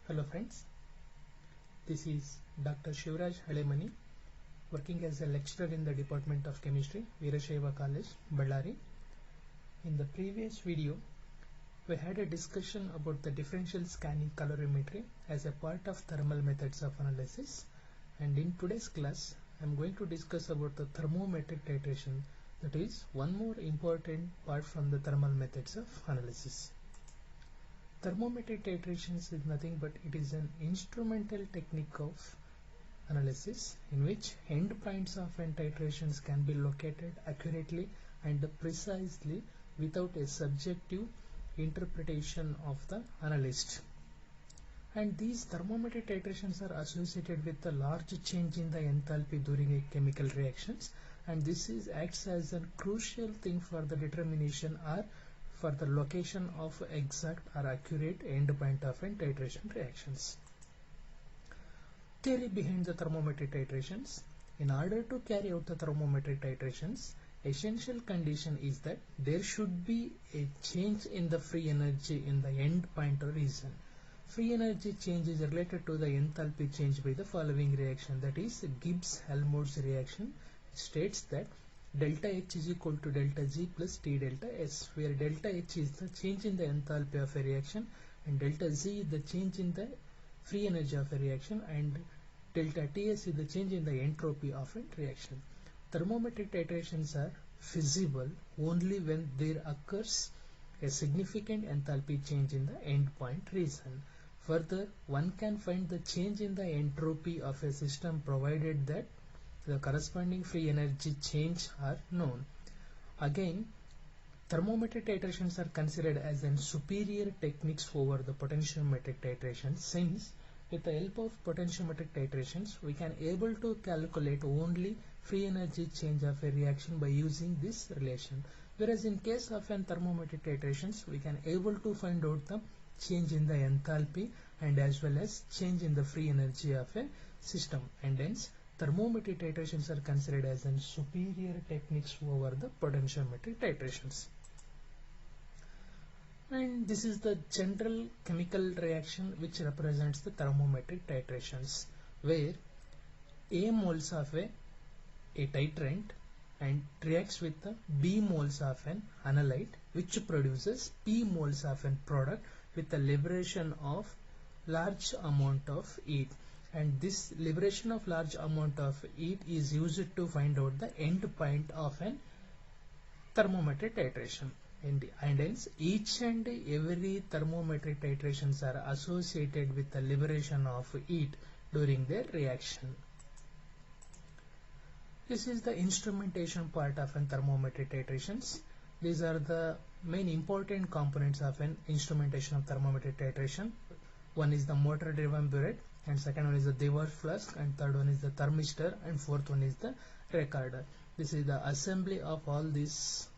Hello friends, this is Dr. Shivraj Halemani, working as a lecturer in the Department of Chemistry, Veerashaiva College, Ballari. In the previous video, we had a discussion about the differential scanning colorimetry as a part of thermal methods of analysis, and in today's class, I am going to discuss about the thermometric titration, that is one more important part from the thermal methods of analysis. Thermometric titrations is nothing but it is an instrumental technique of analysis in which endpoints of n titrations can be located accurately and precisely without a subjective interpretation of the analyst. And these thermometric titrations are associated with a large change in the enthalpy during a chemical reactions, and this acts as a crucial thing for the determination or for the location of exact or accurate endpoint of n titration reactions. Theory behind the thermometric titrations. In order to carry out the thermometric titrations, essential condition is that there should be a change in the free energy in the endpoint region. Free energy change is related to the enthalpy change by the following reaction, that is Gibbs-Helmholtz reaction. It states that delta H is equal to delta G plus T delta S, where delta H is the change in the enthalpy of a reaction and delta Z is the change in the free energy of a reaction and delta Ts is the change in the entropy of a reaction. Thermometric titrations are feasible only when there occurs a significant enthalpy change in the endpoint region. Further, one can find the change in the entropy of a system provided that the corresponding free energy change are known. Again, thermometric titrations are considered as an superior techniques over the potentiometric titrations, since with the help of potentiometric titrations we can able to calculate only free energy change of a reaction by using this relation, whereas in case of an thermometric titrations we can able to find out the change in the enthalpy and as well as change in the free energy of a system, and hence thermometric titrations are considered as an superior techniques over the potentiometric titrations. And this is the general chemical reaction which represents the thermometric titrations, where A moles of a titrant and reacts with the B moles of an analyte, which produces P moles of an product with the liberation of large amount of heat. And this liberation of large amount of heat is used to find out the end point of an thermometric titration, and hence each and every thermometric titrations are associated with the liberation of heat during their reaction. This is the instrumentation part of an thermometric titrations. These are the main important components of an instrumentation of thermometric titration. One is the motor driven burette, and second one is the Dewar flask, and third one is the thermistor, and fourth one is the recorder. This is the assembly of all these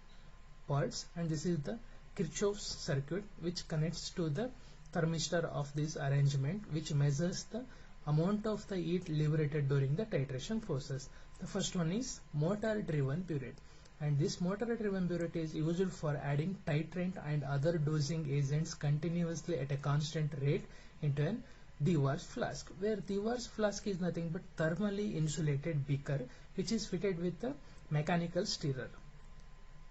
parts, and this is the Kirchhoff's circuit which connects to the thermistor of this arrangement, which measures the amount of the heat liberated during the titration process. The first one is motor driven burette, and this motor driven burette is used for adding titrant and other dosing agents continuously at a constant rate into an Dewar's flask, where Dewar's flask is nothing but thermally insulated beaker which is fitted with a mechanical stirrer.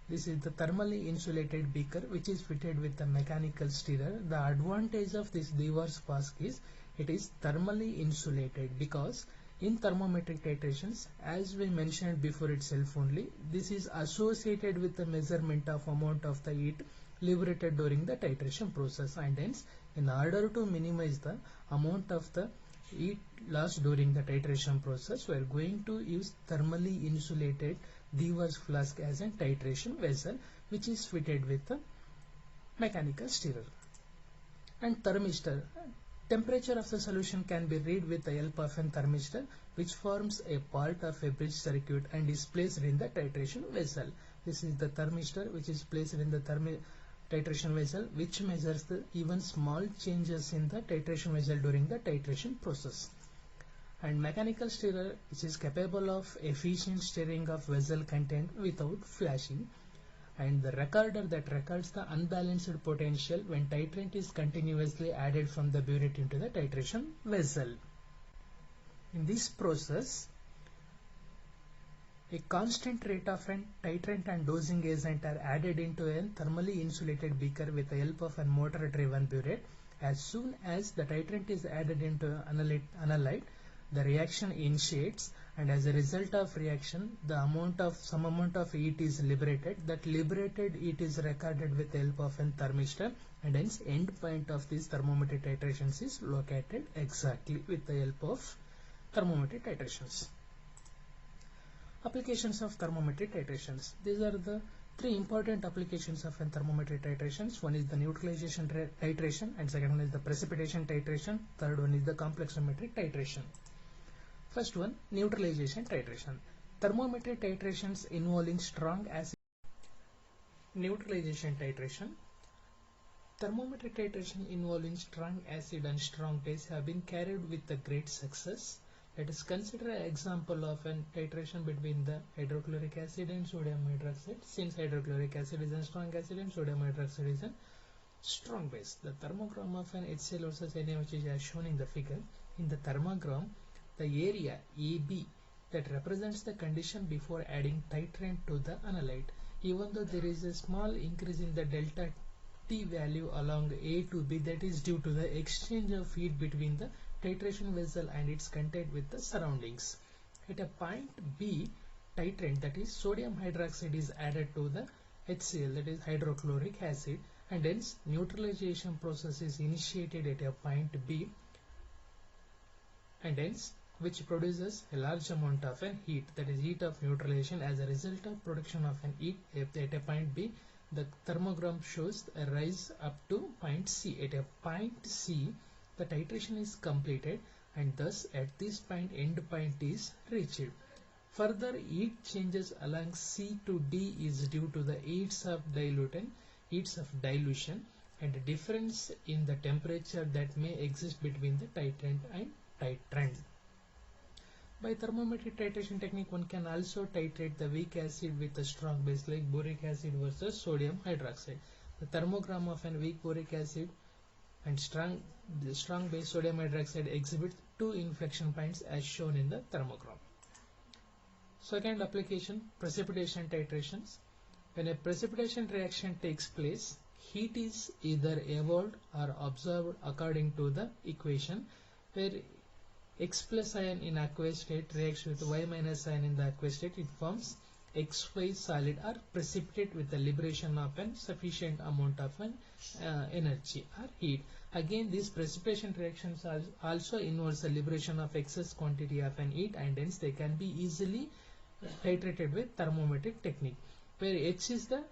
This is the thermally insulated beaker which is fitted with the mechanical stirrer. The advantage of this Dewar's flask is it is thermally insulated, because in thermometric titrations, as we mentioned before itself only, this is associated with the measurement of amount of the heat liberated during the titration process, and hence in order to minimize the amount of the heat loss during the titration process, we are going to use thermally insulated Dewar's flask as a titration vessel which is fitted with a mechanical stirrer. And thermistor. Temperature of the solution can be read with the help of a thermistor, which forms a part of a bridge circuit and is placed in the titration vessel. This is the thermistor which is placed in the titration vessel, which measures the even small changes in the titration vessel during the titration process. And mechanical stirrer, which is capable of efficient stirring of vessel content without flashing. and the recorder that records the unbalanced potential when titrant is continuously added from the burette into the titration vessel. In this process, a constant rate of an titrant and dosing agent are added into a thermally insulated beaker with the help of a motor driven burette. As soon as the titrant is added into analyte, the reaction initiates, and as a result of reaction, some amount of heat is liberated. That liberated heat is recorded with the help of a thermistor, and hence end point of these thermometric titrations is located exactly with the help of thermometric titrations. Applications of thermometric titrations. These are the three important applications of thermometric titrations. One is the neutralization titration, and second one is the precipitation titration. Third one is the complexometric titration. First one, neutralization titration. Thermometric titrations involving strong acid. Neutralization titration. Thermometric titration involving strong acid and strong base have been carried with a great success. Let us consider an example of an titration between the hydrochloric acid and sodium hydroxide. Since hydrochloric acid is a strong acid and sodium hydroxide is a strong base. The thermogram of an HCl versus Na, which is as shown in the figure. In the thermogram, the area AB that represents the condition before adding titrant to the analyte. Even though there is a small increase in the delta T value along A to B, that is due to the exchange of heat between the titration vessel and its contact with the surroundings. At a point B, titrant, that is sodium hydroxide, is added to the HCl, that is hydrochloric acid, and hence neutralization process is initiated at a point B, and hence which produces a large amount of heat, that is heat of neutralization. As a result of production of heat at a point B, the thermogram shows a rise up to point C. At a point C, the titration is completed, and thus at this point end point is reached. Further heat changes along C to D is due to the heats of dilution, and a difference in the temperature that may exist between the titrant and titrant. By thermometric titration technique, one can also titrate the weak acid with a strong base like boric acid versus sodium hydroxide. The thermogram of an weak boric acid and strong base sodium hydroxide exhibits two inflection points as shown in the thermogram. Second application, precipitation titrations. When a precipitation reaction takes place, heat is either evolved or absorbed according to the equation, where X plus ion in aqueous state reacts with Y minus ion in the aqueous state. It forms XY solid or precipitate with the liberation of a sufficient amount of energy or heat. Again, these precipitation reactions also involves the liberation of excess quantity of heat, and hence they can be easily titrated with thermometric technique, where H is the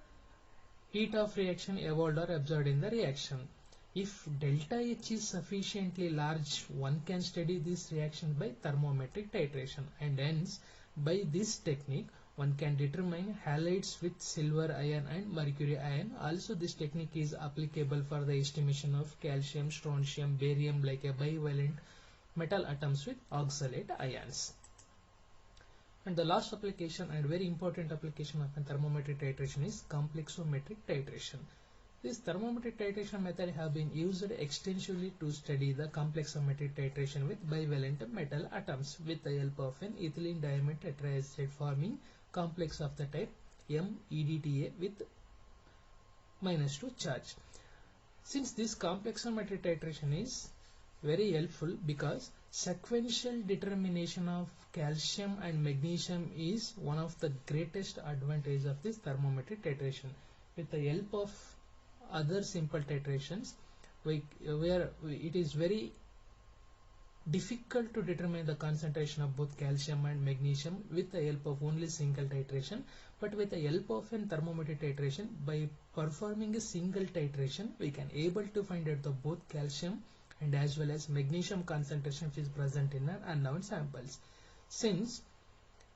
heat of reaction evolved or absorbed in the reaction. If delta H is sufficiently large, one can study this reaction by thermometric titration, and hence by this technique one can determine halides with silver ion and mercury ion. Also, this technique is applicable for the estimation of calcium, strontium, barium like a bivalent metal atoms with oxalate ions. And the last application and very important application of thermometric titration is complexometric titration. This thermometric titration method have been used extensively to study the complexometric titration with bivalent metal atoms with the help of an ethylene diamine tetraacid forming complex of the type MEDTA with -2 charge. Since this complexometric titration is very helpful because sequential determination of calcium and magnesium is one of the greatest advantages of this thermometric titration. With the help of other simple titrations, where it is very difficult to determine the concentration of both calcium and magnesium with the help of only single titration, but with the help of a thermometric titration, by performing a single titration, we can able to find out the both calcium and as well as magnesium concentration which is present in an unknown samples. Since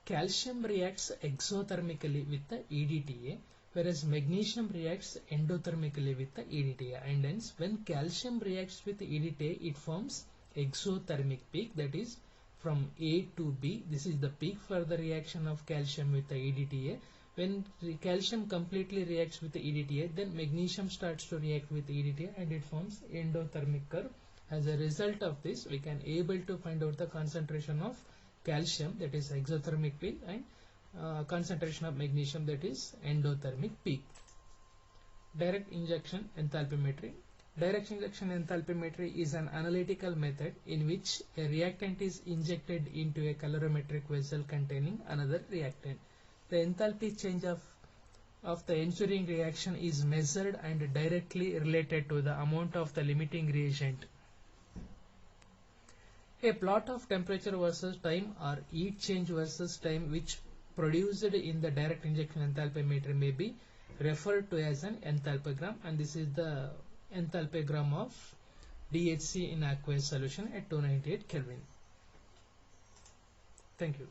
calcium reacts exothermically with the EDTA, whereas magnesium reacts endothermically with the EDTA, and hence when calcium reacts with EDTA, it forms exothermic peak, that is from A to B. This is the peak for the reaction of calcium with the EDTA, When the calcium completely reacts with the EDTA, then magnesium starts to react with EDTA and it forms endothermic curve. As a result of this, we can able to find out the concentration of calcium, that is exothermic peak, and concentration of magnesium, that is endothermic peak. Direct injection enthalpimetry. Direct injection enthalpimetry is an analytical method in which a reactant is injected into a calorimetric vessel containing another reactant. The enthalpy change of the ensuing reaction is measured and directly related to the amount of the limiting reagent. A plot of temperature versus time or heat change versus time which produced in the direct injection enthalpimeter may be referred to as an enthalpogram, and this is the enthalpogram of DHC in aqueous solution at 298 Kelvin. Thank you.